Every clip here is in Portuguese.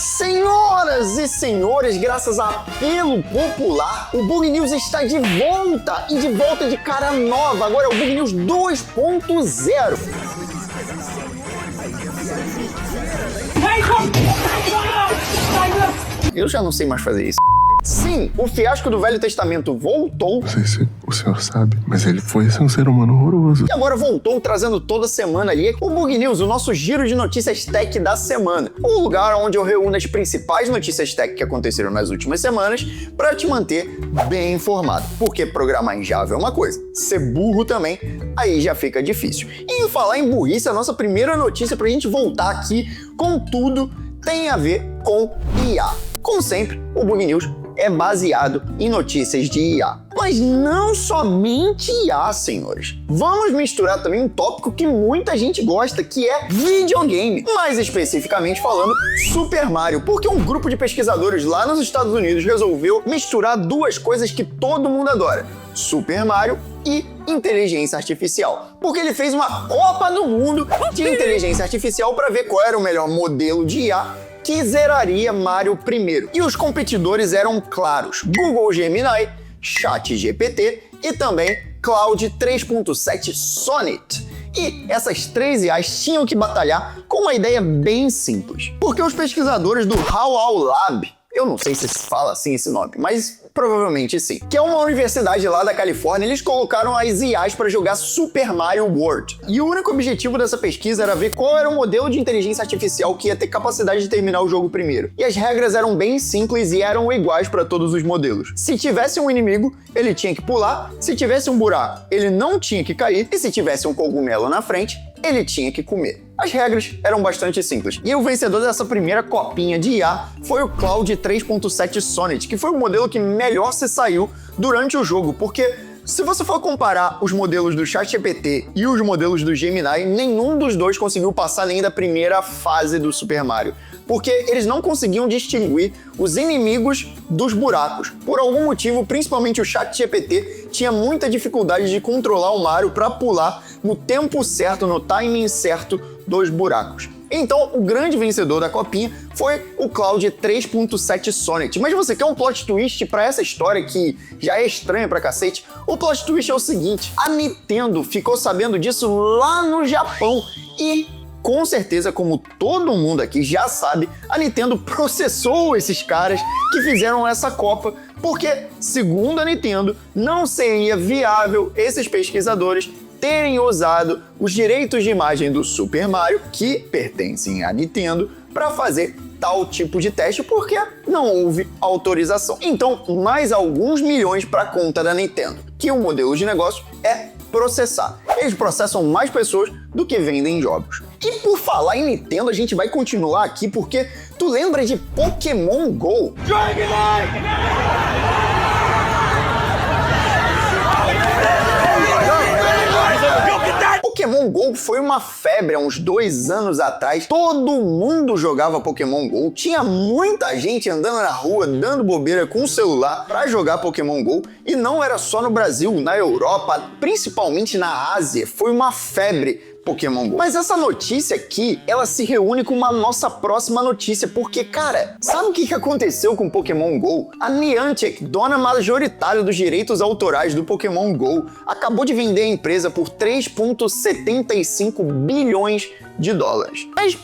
Senhoras e senhores, graças a apelo popular, o Bug News está de volta e de volta de cara nova. Agora é o Bug News 2.0. Eu já não sei mais fazer isso. Sim, o fiasco do Velho Testamento voltou. Não sei se o senhor sabe, mas ele foi um ser humano horroroso. E agora voltou trazendo toda semana ali o Bug News, o nosso giro de notícias tech da semana. Um lugar onde eu reúno as principais notícias tech que aconteceram nas últimas semanas para te manter bem informado. Porque programar em Java é uma coisa, ser burro também, aí já fica difícil. E em falar em burrice, a nossa primeira notícia pra gente voltar aqui com tudo tem a ver com IA. Como sempre, o Bug News é baseado em notícias de IA. Mas não somente IA, senhores. Vamos misturar também um tópico que muita gente gosta, que é videogame. Mais especificamente falando, Super Mario. Porque um grupo de pesquisadores lá nos Estados Unidos resolveu misturar duas coisas que todo mundo adora: Super Mario e inteligência artificial. Porque ele fez uma Copa do Mundo de inteligência artificial para ver qual era o melhor modelo de IA que zeraria Mario primeiro. E os competidores eram claros: Google Gemini, ChatGPT e também Claude 3.7 Sonnet. E essas três IAs tinham que batalhar com uma ideia bem simples. Porque os pesquisadores do Hall Lab, eu não sei se se fala assim esse nome, mas provavelmente sim, que é uma universidade lá da Califórnia, eles colocaram as IAs para jogar Super Mario World. E o único objetivo dessa pesquisa era ver qual era o modelo de inteligência artificial que ia ter capacidade de terminar o jogo primeiro. E as regras eram bem simples e eram iguais para todos os modelos. Se tivesse um inimigo, ele tinha que pular; se tivesse um buraco, ele não tinha que cair; e se tivesse um cogumelo na frente, ele tinha que comer. As regras eram bastante simples. E o vencedor dessa primeira copinha de IA foi o Claude 3.7 Sonnet, que foi o modelo que melhor se saiu durante o jogo, porque se você for comparar os modelos do ChatGPT e os modelos do Gemini, nenhum dos dois conseguiu passar nem da primeira fase do Super Mario, porque eles não conseguiam distinguir os inimigos dos buracos. Por algum motivo, principalmente o ChatGPT tinha muita dificuldade de controlar o Mario para pular no tempo certo, no timing certo dos buracos. Então, o grande vencedor da copinha foi o Claude 3.7 Sonnet. Mas você quer um plot twist pra essa história que já é estranha pra cacete? O plot twist é o seguinte: a Nintendo ficou sabendo disso lá no Japão e, com certeza, como todo mundo aqui já sabe, a Nintendo processou esses caras que fizeram essa Copa, porque, segundo a Nintendo, não seria viável esses pesquisadores terem usado os direitos de imagem do Super Mario, que pertencem à Nintendo, para fazer tal tipo de teste, porque não houve autorização. Então, mais alguns milhões para a conta da Nintendo, que o modelo de negócio é processar. Eles processam mais pessoas do que vendem jogos. E por falar em Nintendo, a gente vai continuar aqui porque tu lembra de Pokémon GO? Pokémon GO foi uma febre há uns 2 anos atrás. Todo mundo jogava Pokémon GO. Tinha muita gente andando na rua, dando bobeira com o celular pra jogar Pokémon GO. E não era só no Brasil, na Europa, principalmente na Ásia. Foi uma febre Pokémon GO. Mas essa notícia aqui, ela se reúne com uma nossa próxima notícia, porque, cara, sabe o que aconteceu com Pokémon GO? A Niantic, dona majoritária dos direitos autorais do Pokémon GO, acabou de vender a empresa por 3,75 bilhões de dólares. Mas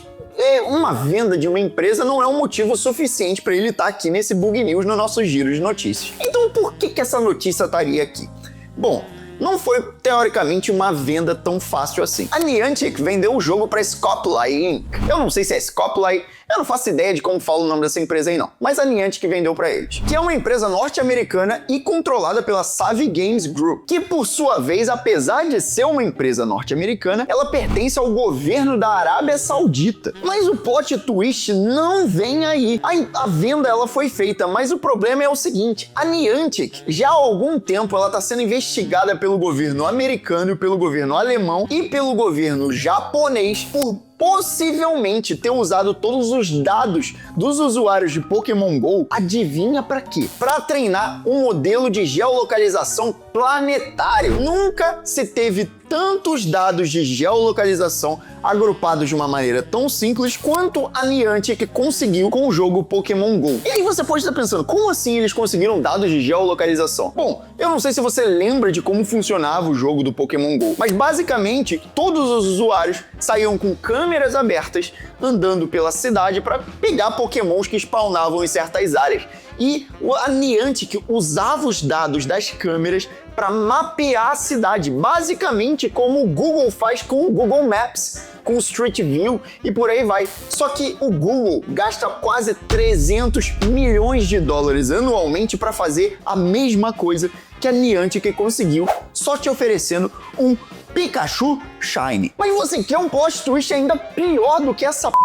uma venda de uma empresa não é um motivo suficiente para ele estar aqui nesse Bug News no nosso giro de notícias. Então por que essa notícia estaria aqui? Bom, não foi, teoricamente, uma venda tão fácil assim. A Niantic vendeu o jogo para Scopely Inc. Eu não sei se é Scopely, eu não faço ideia de como fala o nome dessa empresa aí não, mas a Niantic vendeu para eles, que é uma empresa norte-americana e controlada pela Savvy Games Group, que por sua vez, apesar de ser uma empresa norte-americana, ela pertence ao governo da Arábia Saudita. Mas o plot twist não vem aí. A venda ela foi feita, mas o problema é o seguinte: a Niantic, já há algum tempo, ela está sendo investigada pelo governo americano, pelo governo alemão e pelo governo japonês por possivelmente ter usado todos os dados dos usuários de Pokémon GO, adivinha pra quê? Pra treinar um modelo de geolocalização planetário. Nunca se teve tantos dados de geolocalização agrupados de uma maneira tão simples quanto a Niantic conseguiu com o jogo Pokémon GO. E aí você pode estar pensando, como assim eles conseguiram dados de geolocalização? Bom, eu não sei se você lembra de como funcionava o jogo do Pokémon GO, mas basicamente todos os usuários saíam com câmeras abertas andando pela cidade para pegar Pokémons que spawnavam em certas áreas. E a Niantic usava os dados das câmeras para mapear a cidade, basicamente como o Google faz com o Google Maps, com o Street View e por aí vai. Só que o Google gasta quase 300 milhões de dólares anualmente para fazer a mesma coisa que a Niantic conseguiu, só te oferecendo um Pikachu Shiny. Mas você quer um plot twist ainda pior do que essa p...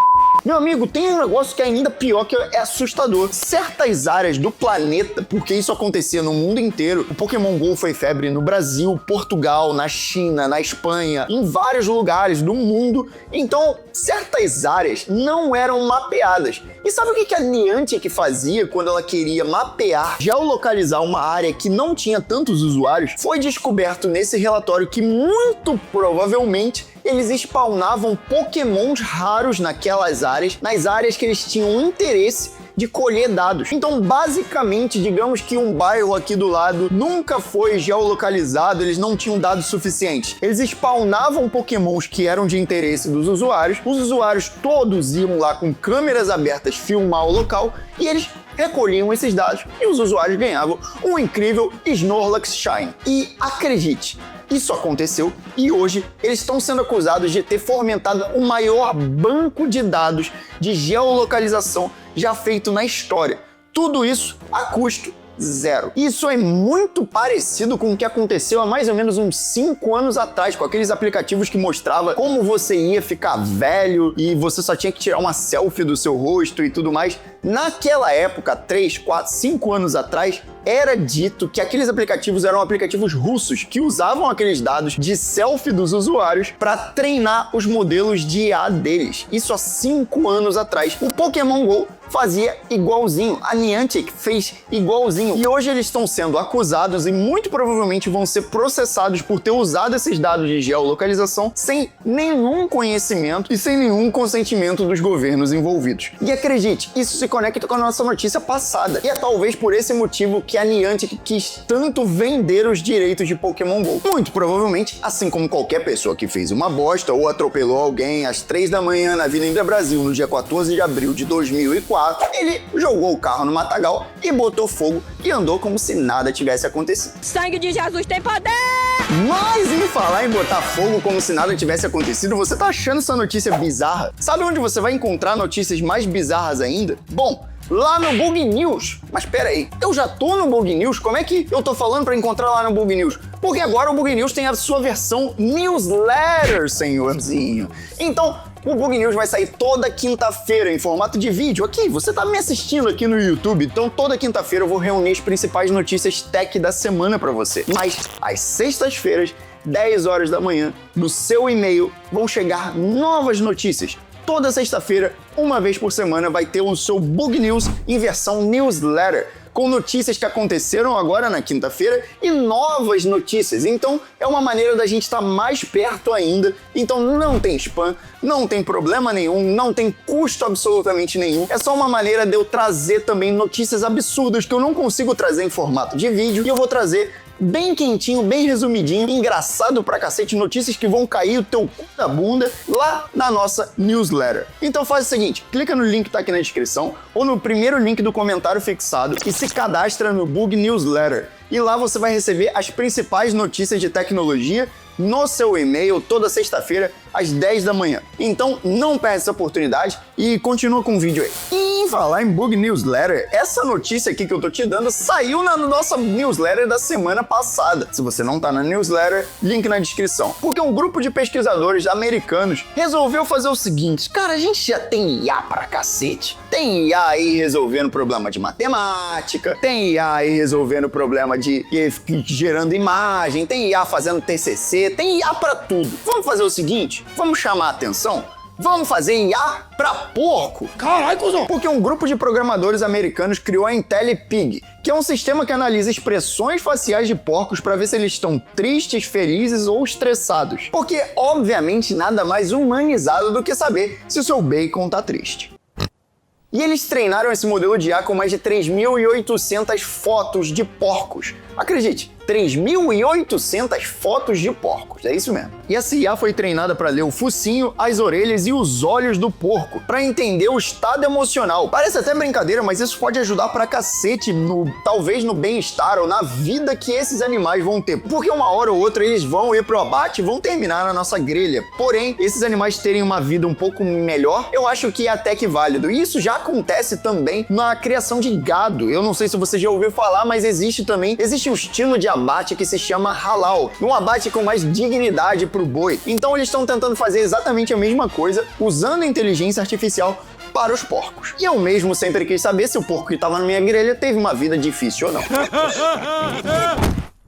Meu amigo, tem um negócio que é ainda pior, que é assustador. Certas áreas do planeta, porque isso acontecia no mundo inteiro, o Pokémon GO foi febre no Brasil, Portugal, na China, na Espanha, em vários lugares do mundo. Então, certas áreas não eram mapeadas. E sabe o que a Niantic fazia quando ela queria mapear, geolocalizar uma área que não tinha tantos usuários? Foi descoberto nesse relatório que muito provavelmente eles spawnavam Pokémons raros naquelas áreas, nas áreas que eles tinham interesse de colher dados. Então, basicamente, digamos que um bairro aqui do lado nunca foi geolocalizado, eles não tinham dados suficientes. Eles spawnavam Pokémons que eram de interesse dos usuários, os usuários todos iam lá com câmeras abertas filmar o local e eles recolhiam esses dados e os usuários ganhavam um incrível Snorlax Shine. E acredite, isso aconteceu e hoje eles estão sendo acusados de ter fomentado o maior banco de dados de geolocalização já feito na história. Tudo isso a custo zero. Isso é muito parecido com o que aconteceu há mais ou menos uns 5 anos atrás, com aqueles aplicativos que mostrava como você ia ficar velho e você só tinha que tirar uma selfie do seu rosto e tudo mais. Naquela época, 3, 4, 5 anos atrás, era dito que aqueles aplicativos eram aplicativos russos que usavam aqueles dados de selfie dos usuários para treinar os modelos de IA deles. Isso há 5 anos atrás. O Pokémon GO fazia igualzinho, a Niantic fez igualzinho. E hoje eles estão sendo acusados e muito provavelmente vão ser processados por ter usado esses dados de geolocalização sem nenhum conhecimento e sem nenhum consentimento dos governos envolvidos. E acredite, isso se conecta com a nossa notícia passada. E é talvez por esse motivo que a Niantic quis tanto vender os direitos de Pokémon GO. Muito provavelmente, assim como qualquer pessoa que fez uma bosta ou atropelou alguém às 3 da manhã na Avenida Brasil no dia 14 de abril de 2004, ele jogou o carro no matagal e botou fogo e andou como se nada tivesse acontecido. Sangue de Jesus tem poder! Mas em falar em botar fogo como se nada tivesse acontecido, você tá achando essa notícia bizarra? Sabe onde você vai encontrar notícias mais bizarras ainda? Bom, lá no Bug News. Mas pera aí, eu já tô no Bug News? Como é que eu tô falando pra encontrar lá no Bug News? Porque agora o Bug News tem a sua versão newsletter, senhorzinho. Então, o Bug News vai sair toda quinta-feira em formato de vídeo. Aqui, você tá me assistindo aqui no YouTube, então toda quinta-feira eu vou reunir as principais notícias tech da semana pra você. Mas, às sextas-feiras, 10 horas da manhã, no seu e-mail, vão chegar novas notícias. Toda sexta-feira, uma vez por semana, vai ter o seu Bug News em versão newsletter, com notícias que aconteceram agora na quinta-feira e novas notícias. Então, é uma maneira da gente estar mais perto ainda. Então, não tem spam, não tem problema nenhum, não tem custo absolutamente nenhum. É só uma maneira de eu trazer também notícias absurdas que eu não consigo trazer em formato de vídeo e eu vou trazer bem quentinho, bem resumidinho, engraçado pra cacete, notícias que vão cair o teu cu da bunda lá na nossa newsletter. Então faz o seguinte, clica no link que tá aqui na descrição ou no primeiro link do comentário fixado e se cadastra no Bug Newsletter. E lá você vai receber as principais notícias de tecnologia no seu e-mail toda sexta-feira às 10 da manhã. Então não perde essa oportunidade e continua com o vídeo aí. E em falar em Bug Newsletter, essa notícia aqui que eu tô te dando saiu na nossa newsletter da semana passada. Se você não tá na newsletter, link na descrição. Porque um grupo de pesquisadores americanos resolveu fazer o seguinte: cara, a gente já tem IA pra cacete. Tem IA aí resolvendo problema de matemática, tem IA aí resolvendo problema de gerando imagem, tem IA fazendo TCC, tem IA pra tudo. Vamos fazer o seguinte, vamos chamar a atenção? Vamos fazer IA pra porco? Caralho, cuzão! Porque um grupo de programadores americanos criou a IntelliPig, que é um sistema que analisa expressões faciais de porcos para ver se eles estão tristes, felizes ou estressados. Porque, obviamente, nada mais humanizado do que saber se o seu bacon tá triste. E eles treinaram esse modelo de IA com mais de 3.800 fotos de porcos. Acredite, 3.800 fotos de porcos, é isso mesmo. E essa IA foi treinada para ler o focinho, as orelhas e os olhos do porco, para entender o estado emocional. Parece até brincadeira, mas isso pode ajudar pra cacete, talvez no bem-estar ou na vida que esses animais vão ter. Porque uma hora ou outra eles vão ir pro abate e vão terminar na nossa grelha. Porém, esses animais terem uma vida um pouco melhor, eu acho que é até que válido. E isso já acontece também na criação de gado. Eu não sei se você já ouviu falar, mas existe um estilo de abate que se chama halal, um abate com mais dignidade pro boi. Então eles estão tentando fazer exatamente a mesma coisa, usando a inteligência artificial para os porcos. E eu mesmo sempre quis saber se o porco que estava na minha grelha teve uma vida difícil ou não.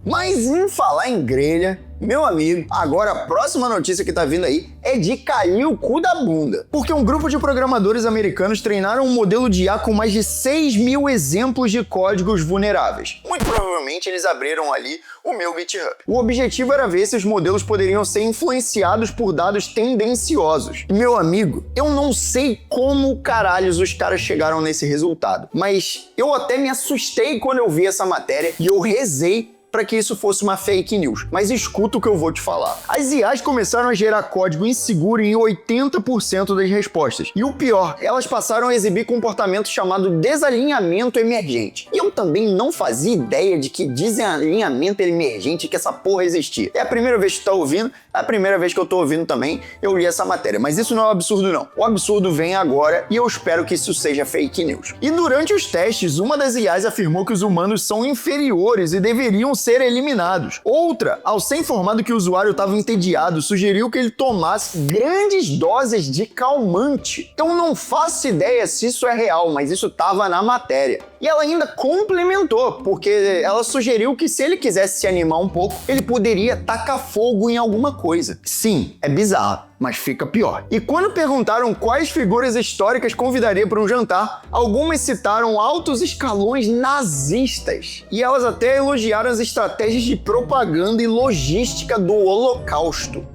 Mas em falar em grelha, meu amigo, agora a próxima notícia que tá vindo aí é de cair o cu da bunda. Porque um grupo de programadores americanos treinaram um modelo de IA com mais de 6.000 exemplos de códigos vulneráveis. Muito provavelmente eles abriram ali o meu GitHub. O objetivo era ver se os modelos poderiam ser influenciados por dados tendenciosos. Meu amigo, eu não sei como caralhos os caras chegaram nesse resultado, mas eu até me assustei quando eu vi essa matéria e eu rezei para que isso fosse uma fake news. Mas escuta o que eu vou te falar. As IAs começaram a gerar código inseguro em 80% das respostas. E o pior, elas passaram a exibir comportamento chamado desalinhamento emergente. E eu também não fazia ideia de que desalinhamento emergente, que essa porra existia. É a primeira vez que tu tá ouvindo, é a primeira vez que eu tô ouvindo também, eu li essa matéria. Mas isso não é um absurdo não. O absurdo vem agora e eu espero que isso seja fake news. E durante os testes, uma das IAs afirmou que os humanos são inferiores e deveriam ser eliminados. Outra, ao ser informado que o usuário estava entediado, sugeriu que ele tomasse grandes doses de calmante. Então não faço ideia se isso é real, mas isso estava na matéria. E ela ainda complementou, porque ela sugeriu que se ele quisesse se animar um pouco, ele poderia tacar fogo em alguma coisa. Sim, é bizarro, mas fica pior. E quando perguntaram quais figuras históricas convidaria para um jantar, algumas citaram altos escalões nazistas. E elas até elogiaram as estratégias de propaganda e logística do Holocausto.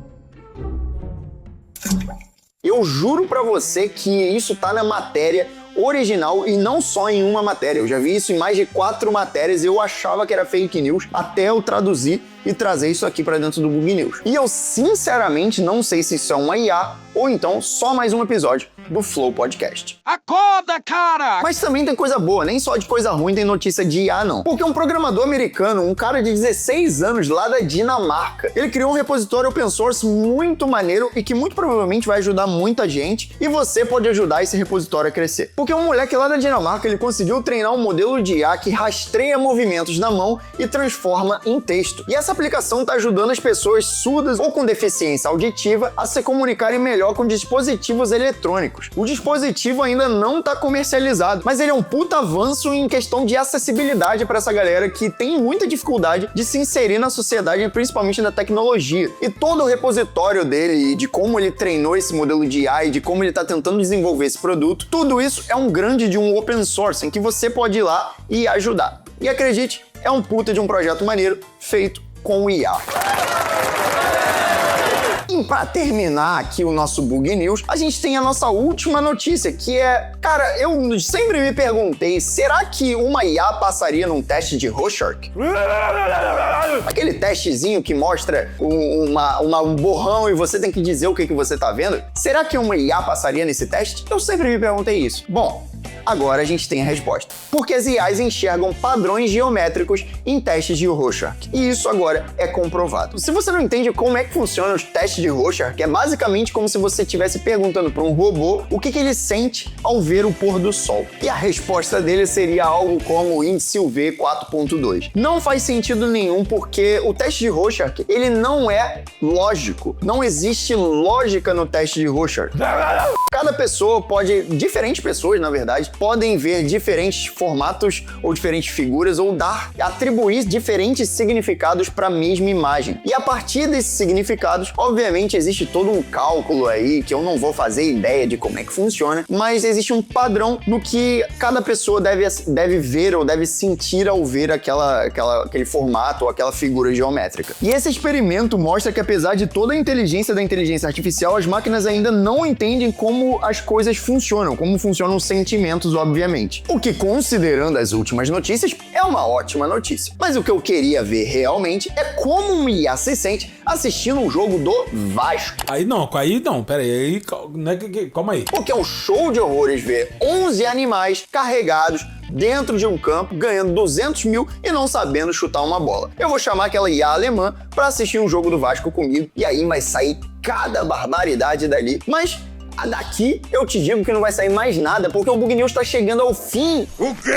Eu juro pra você que isso tá na matéria original e não só em uma matéria. Eu já vi isso em mais de 4 matérias e eu achava que era fake news até eu traduzir e trazer isso aqui pra dentro do Bug News. E eu sinceramente não sei se isso é uma IA ou então só mais um episódio do Flow Podcast. Acorda, cara! Mas também tem coisa boa, nem só de coisa ruim tem notícia de IA não. Porque um programador americano, um cara de 16 anos lá da Dinamarca, ele criou um repositório open source muito maneiro e que muito provavelmente vai ajudar muita gente e você pode ajudar esse repositório a crescer. Porque um moleque lá da Dinamarca, ele conseguiu treinar um modelo de IA que rastreia movimentos na mão e transforma em texto. E essa aplicação está ajudando as pessoas surdas ou com deficiência auditiva a se comunicarem melhor com dispositivos eletrônicos. O dispositivo ainda não está comercializado, mas ele é um puta avanço em questão de acessibilidade para essa galera que tem muita dificuldade de se inserir na sociedade, principalmente na tecnologia. E todo o repositório dele e de como ele treinou esse modelo de IA e de como ele está tentando desenvolver esse produto, tudo isso é um grande de um open source em que você pode ir lá e ajudar. E acredite, é um puta de um projeto maneiro feito com IA. E pra terminar aqui o nosso Bug News, a gente tem a nossa última notícia, que é... Cara, eu sempre me perguntei, será que uma IA passaria num teste de Rorschach? Aquele testezinho que mostra um borrão e você tem que dizer o que você tá vendo? Será que uma IA passaria nesse teste? Eu sempre me perguntei isso. Bom, agora a gente tem a resposta. Porque as IAs enxergam padrões geométricos em testes de Rorschach. E isso agora é comprovado. Se você não entende como é que funcionam os testes de Rorschach, é basicamente como se você estivesse perguntando para um robô o que ele sente ao ver o pôr do sol. E a resposta dele seria algo como o índice UV 4.2. Não faz sentido nenhum porque o teste de Rorschach, ele não é lógico. Não existe lógica no teste de Rorschach. Cada pessoa pode, diferentes pessoas na verdade, podem ver diferentes formatos ou diferentes figuras ou atribuir diferentes significados para a mesma imagem. E a partir desses significados, obviamente existe todo um cálculo aí que eu não vou fazer ideia de como é que funciona, mas existe um padrão no que cada pessoa deve ver ou deve sentir ao ver aquele formato ou aquela figura geométrica. E esse experimento mostra que apesar de toda a inteligência da inteligência artificial, as máquinas ainda não entendem como as coisas funcionam, como funcionam os sentimentos, obviamente. O que, considerando as últimas notícias, é uma ótima notícia. Mas o que eu queria ver realmente é como um IA se sente assistindo um jogo do Vasco. Aí não, pera aí, calma aí. Porque é um show de horrores ver 11 animais carregados dentro de um campo, ganhando 200 mil e não sabendo chutar uma bola. Eu vou chamar aquela IA alemã pra assistir um jogo do Vasco comigo, e aí vai sair cada barbaridade dali. Mas daqui eu te digo que não vai sair mais nada, porque o Bug News tá chegando ao fim. O quê?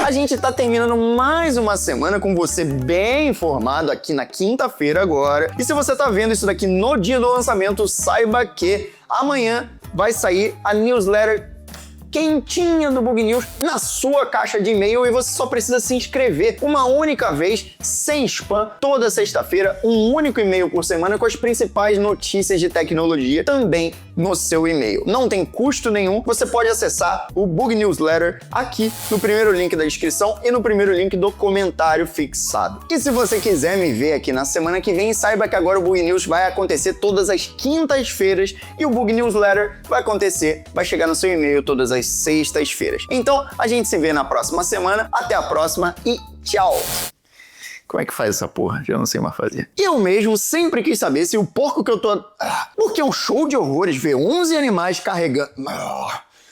A gente tá terminando mais uma semana com você bem informado aqui na quinta-feira agora. E se você tá vendo isso daqui no dia do lançamento, saiba que amanhã vai sair a newsletter quentinha do Bug News na sua caixa de e-mail, e você só precisa se inscrever uma única vez, sem spam, toda sexta-feira, um único e-mail por semana com as principais notícias de tecnologia também no seu e-mail. Não tem custo nenhum, você pode acessar o Bug Newsletter aqui no primeiro link da descrição e no primeiro link do comentário fixado. E se você quiser me ver aqui na semana que vem, saiba que agora o Bug News vai acontecer todas as quintas-feiras e o Bug Newsletter vai chegar no seu e-mail todas as sextas-feiras. Então, a gente se vê na próxima semana. Até a próxima e tchau! Como é que faz essa porra? Já não sei mais fazer. Eu mesmo sempre quis saber se o porco que eu tô... Porque é um show de horrores ver 11 animais carregando...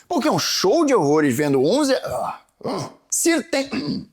Porque é um show de horrores vendo 11... Se tem...